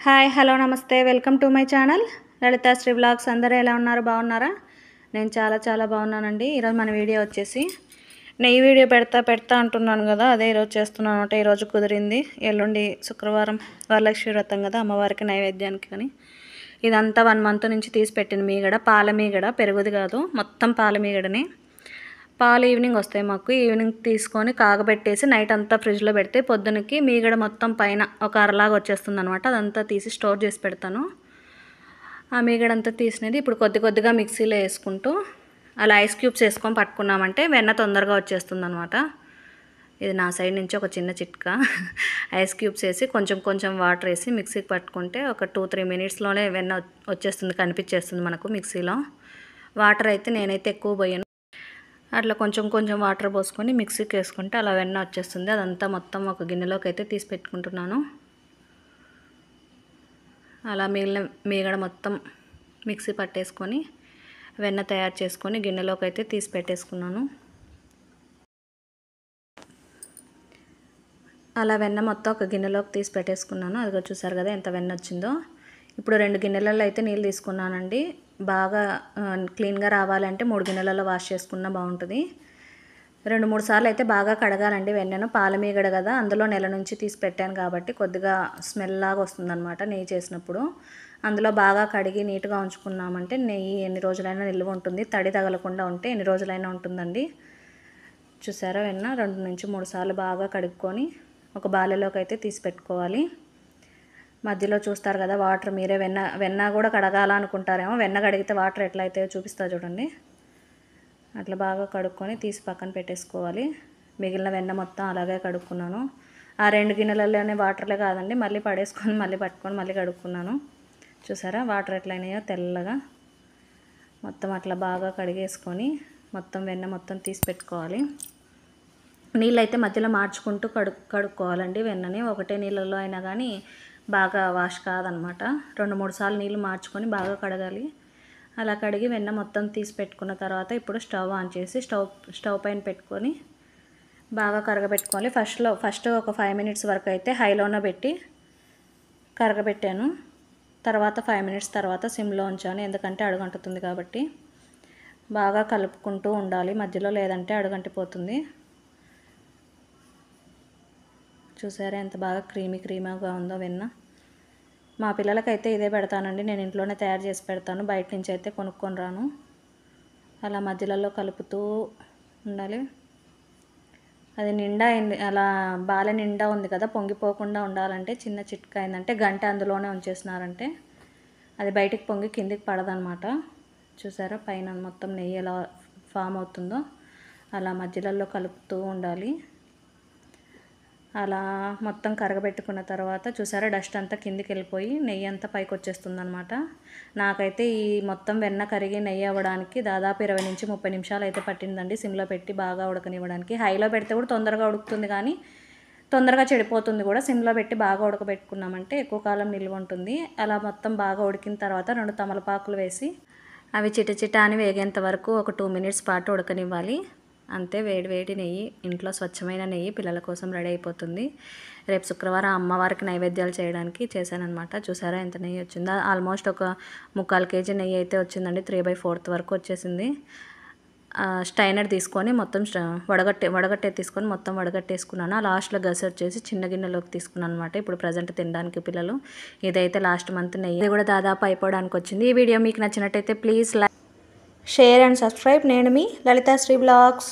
Hi hello నమస్తే welcome to my channel Lalitha Sri blogs. అందరూ ఎలా ఉన్నారు, బాగున్నారా? నేను చాలా బాగున్నానండి. ఈరోజు మన వీడియో వచ్చేసి నెయ్యి వీడియో పెడతా అంటున్నాను కదా, అదే ఈరోజు చేస్తున్నాను అంటే ఈరోజు కుదిరింది. ఎల్లుండి శుక్రవారం వరలక్ష్మి వ్రతం కదా, అమ్మవారికి నైవేద్యానికి. కానీ ఇదంతా 1 మంత్ నుంచి తీసి పెట్టిన మీగడ, పాల మీగడ, పెరుగుది కాదు, మొత్తం పాల మీగడని. పాలు ఈవినింగ్ వస్తాయి మాకు. ఈవినింగ్ తీసుకొని కాగబెట్టేసి నైట్ అంతా ఫ్రిడ్జ్లో పెడితే పొద్దునకి మీగడ మొత్తం పైన ఒక అరలాగా వచ్చేస్తుంది అనమాట. అదంతా తీసి స్టోర్ చేసి పెడతాను. ఆ మీగడంతా తీసినది ఇప్పుడు కొద్దిగా మిక్సీలో వేసుకుంటూ అలా ఐస్ క్యూబ్స్ వేసుకొని పట్టుకున్నామంటే వెన్న తొందరగా వచ్చేస్తుంది అనమాట. ఇది నా సైడ్ నుంచి ఒక చిన్న చిట్కా. ఐస్ క్యూబ్స్ వేసి కొంచెం వాటర్ వేసి మిక్సీకి పట్టుకుంటే ఒక 2-3 మినిట్స్లోనే వెన్న వచ్చేస్తుంది, కనిపించేస్తుంది మనకు మిక్సీలో. వాటర్ అయితే నేనైతే ఎక్కువ పోయాను. అట్లా కొంచెం వాటర్ పోసుకొని మిక్సీకి వేసుకుంటే అలా వెన్న వచ్చేస్తుంది. అదంతా మొత్తం ఒక గిన్నెలోకి అయితే తీసి పెట్టుకుంటున్నాను. అలా మిగిలిన మీగడ మొత్తం మిక్సీ పట్టేసుకొని వెన్న తయారు చేసుకొని గిన్నెలోకి అయితే తీసి పెట్టేసుకున్నాను. అలా వెన్న మొత్తం ఒక గిన్నెలోకి తీసి పెట్టేసుకున్నాను. అదిగో చూసారు కదా ఎంత వెన్న వచ్చిందో. ఇప్పుడు 2 గిన్నెలలో అయితే నీళ్ళు తీసుకున్నానండి. బాగా క్లీన్గా రావాలంటే 3 గిన్నెలలో వాష్ చేసుకున్నా బాగుంటుంది. 2-3 సార్లు అయితే బాగా కడగాలండి వెన్నను. పాల మీగడ కదా, అందులో నెల నుంచి తీసి పెట్టాను కాబట్టి కొద్దిగా స్మెల్ లాగా వస్తుందన్నమాట నెయ్యి చేసినప్పుడు. అందులో బాగా కడిగి నీట్గా ఉంచుకున్నామంటే నెయ్యి ఎన్ని రోజులైనా నిల్వ ఉంటుంది. తడి తగలకుండా ఉంటే ఎన్ని రోజులైనా ఉంటుందండి. చూసారా, వెన్న 2-3 సార్లు బాగా కడుక్కొని ఒక బాలెలోకి అయితే తీసి పెట్టుకోవాలి. మధ్యలో చూస్తారు కదా వాటర్, మీరే వెన్న కూడా కడగాలనుకుంటారేమో. వెన్న కడిగితే వాటర్ ఎట్లా అయితే చూపిస్తా చూడండి. అట్లా బాగా కడుక్కొని తీసి పక్కన పెట్టేసుకోవాలి. మిగిలిన వెన్న మొత్తం అలాగే కడుక్కున్నాను. ఆ 2 గిన్నెలలోనే వాటర్లే కాదండి, మళ్ళీ పడేసుకొని మళ్ళీ పట్టుకొని మళ్ళీ కడుక్కున్నాను. చూసారా వాటర్ ఎట్లయినాయో తెల్లగా. మొత్తం అట్లా బాగా కడిగేసుకొని మొత్తం వెన్న మొత్తం తీసి పెట్టుకోవాలి. నీళ్ళు అయితే మధ్యలో మార్చుకుంటూ కడుక్కోవాలండి వెన్నని. ఒకటే నీళ్ళల్లో అయినా కానీ బాగా వాష్ కాదనమాట. 2-3 సార్లు నీళ్ళు మార్చుకొని బాగా కడగాలి. అలా కడిగి వెన్న మొత్తం తీసి పెట్టుకున్న తర్వాత ఇప్పుడు స్టవ్ ఆన్ చేసి స్టవ్ పైన పెట్టుకొని బాగా కరగబెట్టుకోవాలి. ఫస్ట్ ఒక 5 మినిట్స్ వరకు అయితే హైలోనే పెట్టి కరగబెట్టాను. తర్వాత 5 మినిట్స్ తర్వాత సిమ్లో ఉంచాను, ఎందుకంటే అడుగంటుతుంది కాబట్టి. బాగా కలుపుకుంటూ ఉండాలి మధ్యలో, లేదంటే అడుగంటిపోతుంది. చూసారా ఎంత బాగా క్రీమీగా ఉందో వెన్న. మా పిల్లలకైతే ఇదే పెడతానండి, నేను ఇంట్లోనే తయారు చేసి పెడతాను, బయట నుంచి అయితే కొనుక్కొని రాను. అలా మధ్యలలో కలుపుతూ ఉండాలి. అది నిండా అయింది, అలా బాల నిండా ఉంది కదా, పొంగిపోకుండా ఉండాలంటే చిన్న చిట్కా ఏంటంటే గంట అందులోనే ఉంచేసినారంటే అది బయటికి పొంగి కిందికి పడదనమాట. చూసారా పైన మొత్తం నెయ్యి ఎలా ఫామ్ అవుతుందో, అలా మధ్యలలో కలుపుతూ ఉండాలి. అలా మొత్తం కరగబెట్టుకున్న తర్వాత చూసారా డస్ట్ అంతా కిందికి వెళ్ళిపోయి నెయ్యి అంతా పైకి వచ్చేస్తుంది అనమాట. నాకైతే ఈ మొత్తం వెన్న కరిగి నెయ్యి అవ్వడానికి దాదాపు 20-30 నిమిషాలు అయితే పట్టిందండి, సిమ్లో పెట్టి బాగా ఉడకనివ్వడానికి. హైలో పెడితే కూడా తొందరగా ఉడుకుతుంది కానీ తొందరగా చెడిపోతుంది కూడా. సిమ్లో పెట్టి బాగా ఉడకబెట్టుకున్నామంటే ఎక్కువ కాలం నిల్వ ఉంటుంది. అలా మొత్తం బాగా ఉడికిన తర్వాత 2 తమలపాకులు వేసి అవి చిటచిట అని వేగేంత వరకు ఒక 2 మినిట్స్ పాటు ఉడకనివ్వాలి. అంతే, వేడి నెయ్యి, ఇంట్లో స్వచ్ఛమైన నెయ్యి పిల్లల కోసం రెడీ అయిపోతుంది. రేపు శుక్రవారం అమ్మవారికి నైవేద్యాలు చేయడానికి చేశానమాట. చూసారా ఎంత నెయ్యి వచ్చిందో. ఆల్మోస్ట్ ఒక 3/4 కేజీ నెయ్యి అయితే వచ్చిందండి. 3/4 వరకు వచ్చేసింది. స్టైనర్ తీసుకొని మొత్తం వడగట్టే తీసుకొని మొత్తం వడగట్టేసుకున్నాను. లాస్ట్లో గసి వచ్చేసి చిన్న గిన్నెలోకి తీసుకున్నాను అనమాట. ఇప్పుడు ప్రజెంట్ తినడానికి పిల్లలు. ఇదైతే లాస్ట్ మంత్ నెయ్యి, ఇది కూడా దాదాపు అయిపోవడానికి వచ్చింది. ఈ వీడియో మీకు నచ్చినట్టయితే please like, share and subscribe. నేను మీ లలితా శ్రీ బ్లాగ్స్.